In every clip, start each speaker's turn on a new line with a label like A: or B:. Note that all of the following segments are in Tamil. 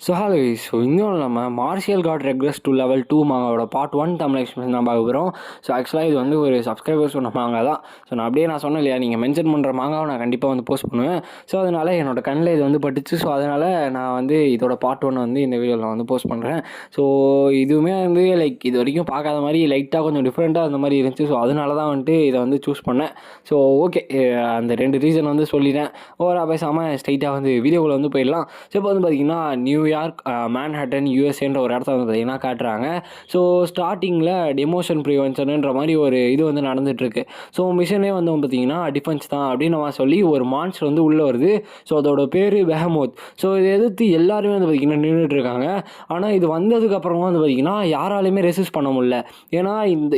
A: இன்னும் நம்ம martial god regress to level 2 மாங்காவோட பார்ட் 1 தமிழ் எக்ஸ்பிரஷன் தான் பார்க்க போகிறோம். ஆக்சுவலாக இது வந்து ஒரு சப்ஸ்கிரைபர் சொன்ன மாங்கா தான். நான் சொன்னேன் இல்லையா, நீங்கள் மென்ஷன் பண்ணுற மாங்காவை நான் கண்டிப்பாக வந்து போஸ்ட் பண்ணுவேன். அதனால் என்னோட கண்ணில் இது வந்து பட்டுச்சு. அதனால் நான் வந்து இதோட பார்ட் 1 வந்து இந்த வீடியோவில் வந்து போஸ்ட் பண்ணுறேன். இதுவுமே வந்து இது வரைக்கும் பார்க்காத மாதிரி லைட்டாக கொஞ்சம் டிஃப்ரெண்ட்டாக அந்த மாதிரி இருந்துச்சு. அதனால தான் வந்துட்டு இதை வந்து சூஸ் பண்ணேன். ஓகே, அந்த 2 ரீசன் வந்து சொல்லிட்டேன். ஓவராக பேசாமல் ஸ்ட்ரைட்டாக வந்து வீடியோவில் வந்து போயிடலாம். இப்போ வந்து பார்த்திங்கன்னா நியூயார்க், மேன்ஹட்டன், யூஎஸ்ஏன்ற ஒரு இடத்த வந்து பார்த்திங்கன்னா காட்டுறாங்க. ஸ்டார்டிங்கில் டெமோஷன் ப்ரிவென்ஷனுன்ற மாதிரி ஒரு இது வந்து நடந்துகிட்ருக்கு. மிஷனே வந்து பார்த்திங்கன்னா டிஃபென்ஸ் தான் அப்படின்னு நம்ம சொல்லி ஒரு மான்ஸ்டர் வந்து உள்ளே வருது. அதோட பேர் பெஹமோத். இதை எதிர்த்து எல்லாருமே வந்து பார்த்திங்கன்னா நின்றுட்டுருக்காங்க. ஆனால் இது வந்ததுக்கப்புறமா வந்து பார்த்திங்கன்னா யாராலையுமே ரெசிஸ்ட் பண்ண முடியல. ஏன்னா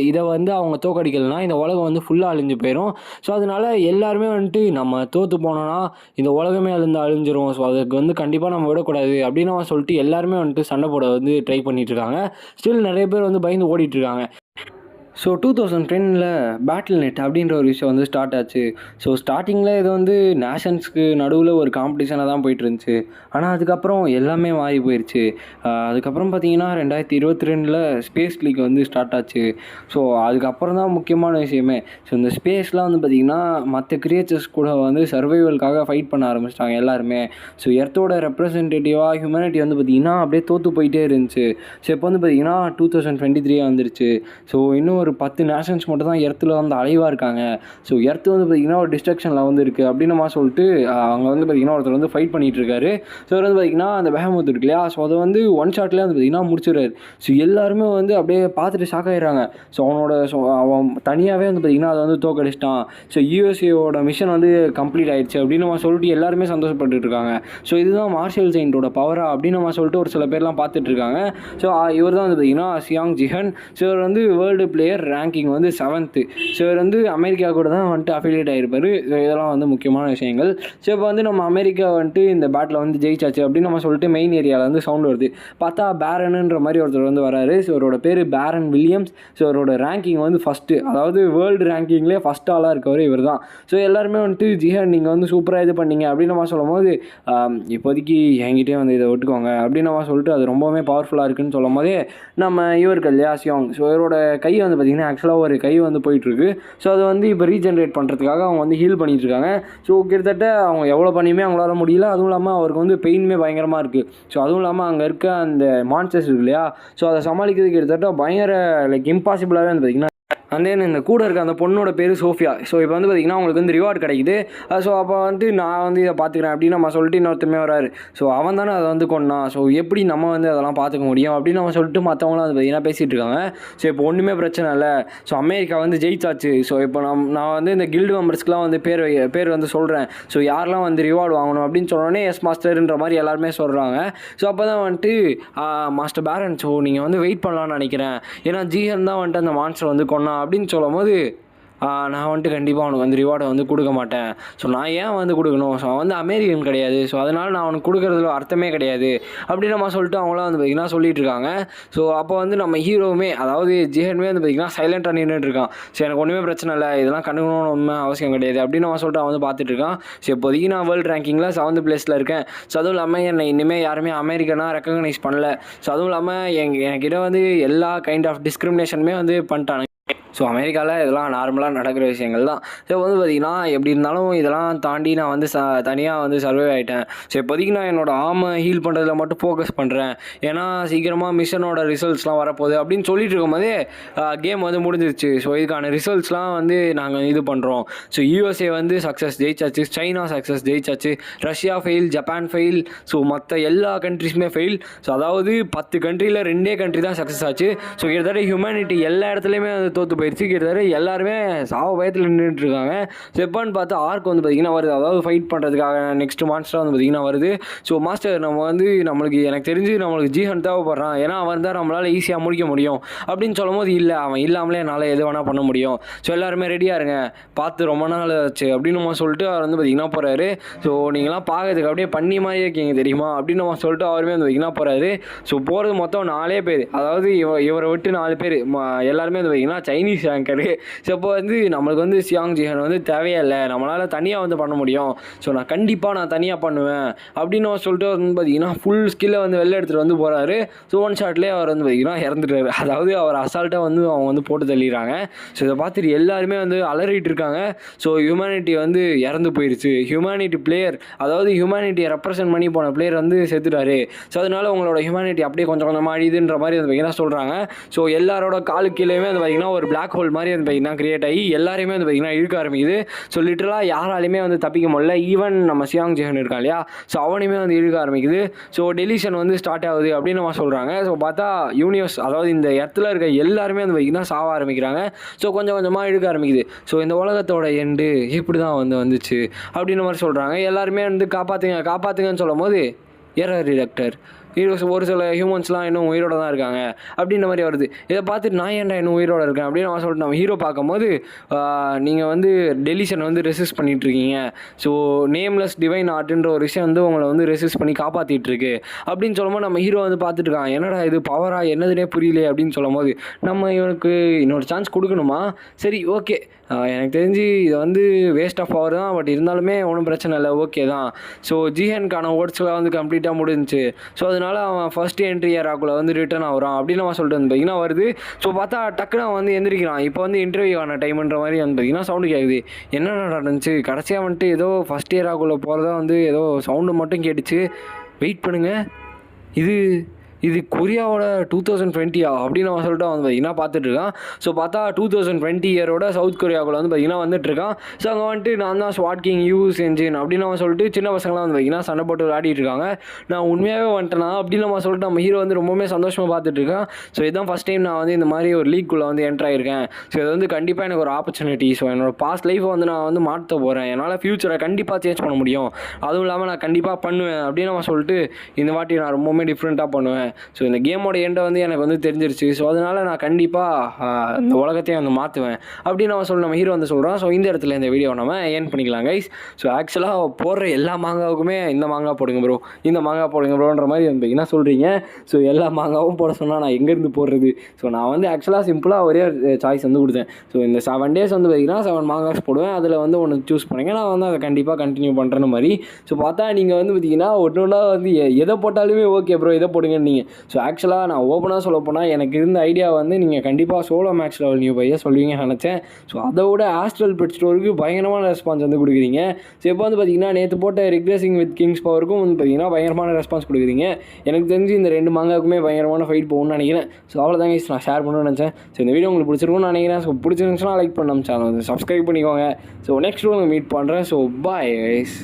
A: இதை வந்து அவங்க தோக்கடிக்கலைன்னா இந்த உலகம் வந்து ஃபுல்லாக அழிஞ்சு போயிடும். அதனால் எல்லாருமே வந்துட்டு நம்ம தோற்று போனோன்னா இந்த உலகமே அழிஞ்சிரும். அதுக்கு வந்து கண்டிப்பாக நம்ம விடக்கூடாது அப்படின்னு சொல்லிட்டு எல்லாருமே வந்துட்டு சண்டை போட வந்து ட்ரை பண்ணிட்டு இருக்காங்க. ஸ்டில் நிறைய பேர் வந்து பயந்து ஓடிட்டு இருக்காங்க. 2010 பேட்டில் நெட் அப்படின்ற ஒரு விஷயம் வந்து ஸ்டார்ட் ஆச்சு. ஸ்டார்டிங்கில் இது வந்து நேஷன்ஸ்க்கு நடுவில் ஒரு காம்படிஷனாக தான் போயிட்டு இருந்துச்சு. ஆனால் அதுக்கப்புறம் எல்லாமே மாறி போயிடுச்சு. அதுக்கப்புறம் பார்த்தீங்கன்னா 2022 ஸ்பேஸ் லீக் வந்து ஸ்டார்ட் ஆச்சு. அதுக்கப்புறம் தான் முக்கியமான விஷயமே. இந்த ஸ்பேஸ்லாம் வந்து பார்த்திங்கன்னா மற்ற கிரியேச்சர்ஸ் கூட வந்து சர்வைவலுக்காக ஃபைட் பண்ண ஆரம்பிச்சிட்டாங்க எல்லாருமே. எர்த்தோட ரெப்ரசன்டேட்டிவாக ஹியூமனிட்டி வந்து பார்த்திங்கன்னா அப்படியே தோற்று போயிட்டே இருந்துச்சு. இப்போ வந்து பார்த்திங்கன்னா 2023 வந்துருச்சு. இன்னும் ஒரு 10 நேஷன்ஸ் மட்டும் தான் எர்த்தில் வந்து அலைவாக இருக்காங்க. எர்த்து வந்து பார்த்திங்கன்னா ஒரு டிஸ்ட்ரக்ஷனில் வந்து இருக்குது அப்படின்னு நம்ம சொல்லிட்டு அவங்க வந்து பார்த்திங்கன்னா ஒருத்தர் வந்து ஃபைட் பண்ணிகிட்டு இருக்காரு. அவர் வந்து பார்த்திங்கன்னா அந்த பெஹமோத் இருக்கு இல்லையா, அதை வந்து ஒன் ஷாட்லேயே வந்து பார்த்திங்கன்னா முடிச்சிடுறாரு. எல்லாருமே வந்து அப்படியே பார்த்துட்டு ஷாக் ஆகிடுறாங்க. அவன் தனியாகவே வந்து பார்த்திங்கன்னா அதை வந்து தோக்கடிச்சிட்டான். யூஎஸ்ஏவோட மிஷன் வந்து கம்ப்ளீட் ஆகிடுச்சு அப்படின்னு நம்ம சொல்லிட்டு எல்லாருமே சந்தோஷப்பட்டு இருக்காங்க. இதுதான் மார்ஷியல் ஜெயின்ட்டோட பவரா அப்படின்னு நம்ம சொல்லிட்டு ஒரு சில பேர்லாம் பார்த்துட்டு இருக்காங்க. இவர் தான் வந்து பார்த்திங்கன்னா சியாங் ஜிஹன். இவர் வந்து வேர்ல்டு பிளேயர் ரேங்கிங் வந்து 7th. இவர் வந்து அமெரிக்கா கூட தான் வந்துட்டு அஃபிலியேட் ஆகிருப்பார். இதெல்லாம் வந்து முக்கியமான விஷயங்கள். இப்போ வந்து நம்ம அமெரிக்கா வந்துட்டு இந்த பேட்டில் வந்து ஜெயிச்சாச்சு அப்படின்னு நம்ம சொல்லிட்டு மெயின் ஏரியாவில் வந்து சவுண்ட் வருது. பார்த்தா பேரனுன்ற மாதிரி ஒருத்தர் வந்து வராரு. இவரோட பேர் பேரன் வில்லியம்ஸ். இவரோட ரேங்கிங் வந்து ஃபஸ்ட்டு, அதாவது வேர்ல்டு ரேங்கிங்லேயே ஃபஸ்ட் ஆளாக இருக்கவர் இவர் தான். எல்லாருமே வந்துட்டு ஜிஹன் நீங்கள் வந்து சூப்பராக இது பண்ணீங்க அப்படின்னு நம்ம சொல்லும் போது இப்போதைக்கு என்கிட்டே வந்து இதை விட்டுக்கோங்க அப்படின்னு நம்ம சொல்லிட்டு அது ரொம்பவுமே பவர்ஃபுல்லாக இருக்குன்னு சொல்லும் போதே நம்ம இவருக்கு இல்லையா சியாங். இவரோட கை வந்து பார்த்திங்கன்னா ஆக்சுவலாக ஒரு கை வந்து போயிட்டுருக்கு. அது வந்து இப்போ ரீஜென்ரேட் பண்ணுறதுக்காக அவங்க வந்து ஹீல் பண்ணிகிட்டு இருக்காங்க. கிட்டத்தட்ட அவங்க எவ்வளோ பண்ணியுமே அவங்களால முடியல. அதுவும் இல்லாமல் அவருக்கு வந்து பெயினுமே பயங்கரமாக இருக்குது. அதுவும் இல்லாமல் அங்கே இருக்க அந்த மான்ஸ்டர்ஸ் இருக்கு இல்லையா, அதை சமாளிக்கிறது கிட்டத்தட்ட பயங்கர இம்பாசிபிளாகவே வந்து பார்த்திங்கன்னா. இந்த கூட இருக்க அந்த பொண்ணோட பேர் சோஃபியா. இப்போ வந்து பார்த்திங்கன்னா அவங்களுக்கு வந்து ரிவார்டு கிடைக்குது. அப்போ வந்துட்டு நான் வந்து இதை பார்த்துக்கிறேன் அப்படின்னு நம்ம சொல்லிட்டு இன்னொருத்தமே வராரு. அவன் தானே அதை வந்து கொண்டான். எப்படி நம்ம வந்து அதெல்லாம் பார்த்துக்க முடியும் அப்படின்னு நம்ம சொல்லிட்டு மற்றவங்களாம் வந்து பார்த்திங்கன்னா பேசிகிட்டு இருக்காங்க. இப்போ ஒன்றுமே பிரச்சனை இல்லை. அமெரிக்கா வந்து ஜெயிச்சாச்சு. இப்போ நான் வந்து இந்த கில்டு மெம்பர்ஸ்க்குலாம் வந்து பேர் வந்து சொல்கிறேன். யாரெல்லாம் வந்து ரிவார்டு வாங்கணும் அப்படின்னு சொன்னோடனே எஸ் மாஸ்டர்ன்ற மாதிரி எல்லாருமே சொல்கிறாங்க. அப்போ தான் வந்துட்டு மாஸ்டர் பேரன், நீங்கள் வந்து வெயிட் பண்ணலான்னு நினைக்கிறேன். ஏன்னா ஜிஹன் தான் வந்துட்டு அந்த மான்ஸ்டர் வந்து கொண்டான் அப்படின்னு சொல்லும் போது நான் வந்துட்டு கண்டிப்பாக அவனுக்கு வந்து ரிவார்டை வந்து கொடுக்க மாட்டேன். நான் ஏன் வந்து கொடுக்கணும்? அவன் வந்து அமெரிக்கன் கிடையாது. அதனால் நான் அவனுக்கு கொடுக்குறதுல அர்த்தமே கிடையாது அப்படின்னு நம்ம சொல்லிட்டு அவங்களாம் வந்து பார்த்திங்கன்னா சொல்லிட்டு இருக்காங்க. அப்போ வந்து நம்ம ஹீரோவுமே, அதாவது ஜிஹனுமே வந்து பார்த்திங்கன்னா சைலண்ட்டாக நின்றுட்டு இருக்கான். எனக்கு ஒன்றுமே பிரச்சனை இல்லை, இதெல்லாம் கண்டுக்கணும்னு ஒன்றுமே அவசியம் கிடையாது அப்படின்னு நம்ம சொல்லிட்டு அவன் வந்து பார்த்துட்டு இருக்கான். இப்போதைக்கு நான் வேர்ல்டு ரேங்கிங்கில் 7th பிளேஸில் இருக்கேன். அதுவும் இல்லாமல் என்னை இனிமேல் யாருமே அமெரிக்கனாக ரெக்கக்னைஸ் பண்ணல. அதுவும் இல்லாமல் எனக்கிட்ட வந்து எல்லா கைண்ட் ஆஃப் டிஸ்கிரிமினேஷனுமே வந்து பண்ணிட்டாங்க. அமெரிக்காவில் இதெல்லாம் நார்மலாக நடக்கிற விஷயங்கள் தான். வந்து பார்த்திங்கன்னா எப்படி இருந்தாலும் இதெல்லாம் தாண்டி நான் வந்து தனியாக வந்து சர்வே ஆகிட்டேன். இப்போதைக்கு நான் என்னோடய ஆமை ஹீல் பண்ணுறதுல மட்டும் ஃபோக்கஸ் பண்ணுறேன். ஏன்னா சீக்கிரமாக மிஷனோட ரிசல்ட்ஸ்லாம் வரப்போகுது அப்படின்னு சொல்லிட்டு இருக்கும்போதே கேம் வந்து முடிஞ்சிருச்சு. இதுக்கான ரிசல்ட்ஸ்லாம் வந்து நாங்கள் இது பண்ணுறோம். யூஎஸ்ஏ வந்து சக்ஸஸ் ஜெயிச்சாச்சு, சைனா சக்ஸஸ் ஜெயிச்சாச்சு, ரஷ்யா ஃபெயில், ஜப்பான் ஃபெயில், மற்ற எல்லா கண்ட்ரிஸுமே ஃபெயில். அதாவது 10 கண்ட்ரியில் 2 கண்ட்ரி தான் சக்ஸஸ் ஆச்சு. கிட்டத்தட்ட ஹியூமனிட்டி எல்லா இடத்துலையுமே வந்து தோற்று போயிடுச்சு. கிட்டத்தட்ட எல்லாருமே சாவ பயத்தில் நின்றுட்டு இருக்காங்க. எப்போன்னு பார்த்தா ஆர்க் வந்து பார்த்திங்கன்னா வருது, அதாவது ஃபைட் பண்ணுறதுக்காக நெக்ஸ்ட் மான்ஸ்டர் வந்து பார்த்திங்கன்னா வருது. மாஸ்டர் நம்ம வந்து எனக்கு தெரிஞ்சு நம்மளுக்கு ஜிஹன் தேவைப்படுறான், ஏன்னா அவன் தான் நம்மளால் ஈஸியாக முடிக்க முடியும் அப்படின்னு சொல்லும் போது இல்லை, அவன் இல்லாமலே என்னால் எது வேணால் பண்ண முடியும். எல்லாருமே ரெடியாக இருங்க, பார்த்து ரொம்ப நாள் ஆச்சு அப்படின்னு நம்ம சொல்லிட்டு அவர் வந்து பார்த்திங்கன்னா போகிறாரு. நீங்களாம் பார்க்கறதுக்கு அப்படியே பண்ணி மாதிரி இருக்கீங்க தெரியுமா அப்படின்னு நம்ம சொல்லிட்டு அவருமே வந்து பார்த்திங்கன்னா போகிறாரு. போகிறது மொத்தம் 4 பேர், அதாவது இவரை விட்டு 4 பேர் எல்லாருமே வந்து பார்த்திங்கன்னா சைனீஸ் இங்கிலீஷ் ஆங்கரு. ஸோ இப்போ வந்து நம்மளுக்கு வந்து சியாங் ஜிஹன் வந்து தேவையே இல்லை, நம்மளால் தனியாக வந்து பண்ண முடியும். ஸோ நான் கண்டிப்பாக நான் தனியாக பண்ணுவேன் அப்படின்னு சொல்லிட்டு வந்து பார்த்தீங்கன்னா ஃபுல் ஸ்கில்லை வந்து வெளில எடுத்துகிட்டு வந்து போகிறாரு. ஸோ ஒன் ஷாட்லேயே அவர் வந்து பார்த்தீங்கன்னா இறந்துட்டார். அதாவது அவர் அசால்ட்டாக வந்து அவங்க வந்து போட்டு தள்ளிடுறாங்க. ஸோ இதை பார்த்துட்டு எல்லாருமே வந்து அலறிட்டு இருக்காங்க. ஸோ ஹியூமனிட்டி வந்து இறந்து போயிடுச்சு, ஹியூமனிட்டி பிளேயர், அதாவது ஹியூமனிட்டியை ரெப்ரசென்ட் பண்ணி போன பிளேயர் வந்து செத்துட்டாரு. ஸோ அதனால உங்களோட ஹியூமனிட்டி அப்படியே கொஞ்சம் கொஞ்சமாக அழியுதுன்ற மாதிரி வந்து பார்த்தீங்கன்னா சொல்கிறாங்க. ஸோ எல்லாரோட காலு கீழேயுமே வந்து பார்த்தீங்கன்னா ஒரு பிளாக் ஹோல் மாதிரி வந்து பார்த்தீங்கன்னா கிரியேட் ஆகி எல்லாருமே வந்து பார்த்தீங்கன்னா இழுக்க ஆரம்பிக்குது. ஸோ லிட்டரலாக யாராலையுமே வந்து தப்பிக்க முடியல. ஈவன் நம்ம சியாங் ஜிஹன் இருக்கான் இல்லையா, ஸோ அவனையுமே வந்து இழுக்க ஆரம்பிக்குது. ஸோ டெலிஷன் வந்து ஸ்டார்ட் ஆகுது அப்படின்னு நம்ம சொல்கிறாங்க. ஸோ பார்த்தா யூனிவர்ஸ், அதாவது இந்த இடத்துல இருக்க எல்லாருமே வந்து பார்த்தீங்கன்னா சாவ ஆரம்பிக்கிறாங்க. ஸோ கொஞ்சம் கொஞ்சமாக இழுக்க ஆரம்பிக்குது. ஸோ இந்த உலகத்தோட எண்டு இப்படி தான் வந்துச்சு அப்படின்ற மாதிரி சொல்கிறாங்க. எல்லாருமே வந்து காப்பாற்றுங்கன்னு சொல்லும் போது எரர் டிடெக்டர், ஒரு சில ஹியூமன்ஸ்லாம் இன்னும் உயிரோடு தான் இருக்காங்க அப்படின்ற மாதிரி வருது. இதை பார்த்துட்டு நான் ஏன்டா இன்னும் உயிரோடு இருக்கேன் அப்படின்னு நான் சொல்லிட்டு நம்ம ஹீரோ பார்க்கும்போது நீங்கள் வந்து டெலிஷன் வந்து ரெசிஸ்ட் பண்ணிகிட்ருக்கீங்க. ஸோ நேம்லெஸ் டிவைன் ஆர்ட்ன்ற ஒரு விஷயம் வந்து உங்களை வந்து ரெசிஸ்ட் பண்ணி காப்பாற்றிட்டுருக்கு அப்படின்னு சொல்லும்போது நம்ம ஹீரோ வந்து பார்த்துட்டுருக்கான். என்னடா இது பவராக என்னதுனே புரியல அப்படின்னு சொல்லும் போது நம்ம இவனுக்கு இன்னொரு சான்ஸ் கொடுக்கணுமா? சரி ஓகே, எனக்கு தெரிஞ்சு இது வந்து வேஸ்ட் ஆஃப் பவர் தான், பட் இருந்தாலுமே ஒன்றும் பிரச்சனை இல்லை, ஓகே தான். ஸோ ஜிஹனுக்கான ஓட்ஸ்லாம் வந்து கம்ப்ளீட்டாக முடிஞ்சிச்சு. ஸோ அதனால அவன் ஃபஸ்ட்டு என்ட்ரி ஏராக்குள்ளே வந்து ரிட்டர்ன் ஆகிறான் அப்படின்னு அவன் சொல்லிட்டு வந்து பார்த்தீங்கன்னா வருது. ஸோ பார்த்தா டக்குன்னு அவன் வந்து எந்திரிக்கிறான். இப்போ வந்து இன்டர்வியூவான டைம்ன்ற மாதிரி வந்து பார்த்தீங்கன்னா சவுண்டு கேட்குது. என்ன நடந்துச்சு, கடைசியாக வந்துட்டு ஏதோ ஃபஸ்ட் இயராக்குள்ளே போகிறதா வந்து ஏதோ சவுண்டு மட்டும் கேட்டுச்சு. வெயிட் பண்ணுங்கள், இது கொரியாவோட 2020 அப்படின்னு அவன் சொல்லிட்டு வந்து பார்த்தீங்கன்னா பார்த்துட்ருக்கான். ஸோ பார்த்தா 2020 இயரோட சவுத் கொரியாவுக்குள்ள வந்து பார்த்தீங்கன்னா வந்துட்டுருக்கான். ஸோ அங்கே வந்துட்டு நான் தான் ஸ்வாட் கிங் யூஸ் என்ஜின் அப்படின்னு அவன் சொல்லிட்டு சின்ன பசங்களாம் வந்து பார்த்தீங்கன்னா சண்டை போட்டு விளையாடிட்டு இருக்காங்க. நான் உண்மையாகவே வந்துட்டேனா அப்படின்னு அவன் சொல்லிட்டு நம்ம ஹீரோ வந்து ரொம்பவுமே சந்தோஷமாக பார்த்துட்ருக்கான். ஸோ இதுதான் ஃபஸ்ட் டைம் நான் வந்து இந்த மாதிரி ஒரு லீக்குள்ளே வந்து என்ட்ரு ஆகிருக்கேன். ஸோ இது வந்து கண்டிப்பாக எனக்கு ஒரு ஆப்பர்ச்சுனிட்டி. ஸோ என்னோட பாஸ்ட் லைஃப்பை வந்து நான் வந்து மாற்ற போகிறேன், என்னால் ஃப்யூச்சரை கண்டிப்பாக சேஞ்ச் பண்ண முடியும், அதுவும் இல்லாமல் நான் கண்டிப்பாக பண்ணுவேன் அப்படின்னு அவன் சொல்லிட்டு இந்த வாட்டி நான் ரொம்பவுமே டிஃப்ரெண்ட்டாக பண்ணுவேன். ஸோ இந்த கேமோட எண்டை வந்து எனக்கு வந்து தெரிஞ்சிருச்சு. ஸோ அதனால் நான் கண்டிப்பாக இந்த உலகத்தையும் வந்து மாற்றுவேன் அப்படின்னு அவன் சொல்லி நம்ம ஹீரோ வந்து சொல்கிறான். ஸோ இந்த இடத்துல இந்த வீடியோ நம்ம ஏர்ன் பண்ணிக்கலாம் கைஸ். ஸோ ஆக்சுவலாக போடுற எல்லா மாங்காவுக்குமே இந்த மாங்காய் போடுங்க ப்ரோ, இந்த மாங்காய் போடுங்க ப்ரோன்ற மாதிரி வந்து என்ன சொல்கிறீங்க. ஸோ எல்லா மாங்காவும் போட சொன்னால் நான் எங்கேருந்து போடுறது? ஸோ நான் வந்து ஆக்சுவலாக சிம்பிளாக ஒரே சாய்ஸ் வந்து கொடுத்தேன். ஸோ இந்த 7 days வந்து பார்த்திங்கன்னா 7 மாங்காஸ் போடுவேன், அதில் வந்து ஒன்று சூஸ் பண்ணுங்க, நான் வந்து அதை கண்டிப்பாக கண்டினியூ பண்ணுறேன்னு மாதிரி. ஸோ பார்த்தா நீங்கள் வந்து பார்த்திங்கன்னா ஒன்றா வந்து எதை போட்டாலுமே ஓகே ப்ரோ எதை போடுங்கன்னு நீங்கள். ஸோ ஆக்சுவலாக நான் ஓப்பனாக சொல்ல போனால் எனக்கு இருந்த ஐடியா வந்து நீங்கள் கண்டிப்பாக சோலோ மேக்ஸ் லெவல் நியூ பையை சொல்லுவீங்கன்னு நினச்சேன். ஸோ அதை விட ஆஸ்ட்ரல் பெட் ஸ்டோருக்கு பயங்கரமான ரெஸ்பான்ஸ் வந்து கொடுக்குறீங்க. ஸோ இப்போ வந்து பார்த்திங்கன்னா நேற்று போட்ட ரிக்ரெசிங் வித் கிங்ஸ் பவருக்கும் வந்து பார்த்திங்கன்னா பயங்கரமான ரெஸ்பான்ஸ் கொடுக்குறீங்க. எனக்கு தெரிஞ்சு இந்த 2 மாங்காவுக்குமே பயங்கரமான ஃபைட் போகணும்னு நினைக்கிறேன். ஸோ அவ்வளோதாங்க நான் ஷேர் பண்ணணும்னு நினச்சேன். ஸோ இந்த வீடியோ உங்களுக்கு பிடிச்சிருக்கும்னு நினைக்கிறேன். ஸோ பிடிச்சிருந்துச்சுன்னா லைக் பண்ண நம்ம சேனல் வந்து சப்ஸ்கிரைப் பண்ணிக்கோங்க. ஸோ நெக்ஸ்ட் உங்களுக்கு மீட் பண்ணுறேன். So bye guys.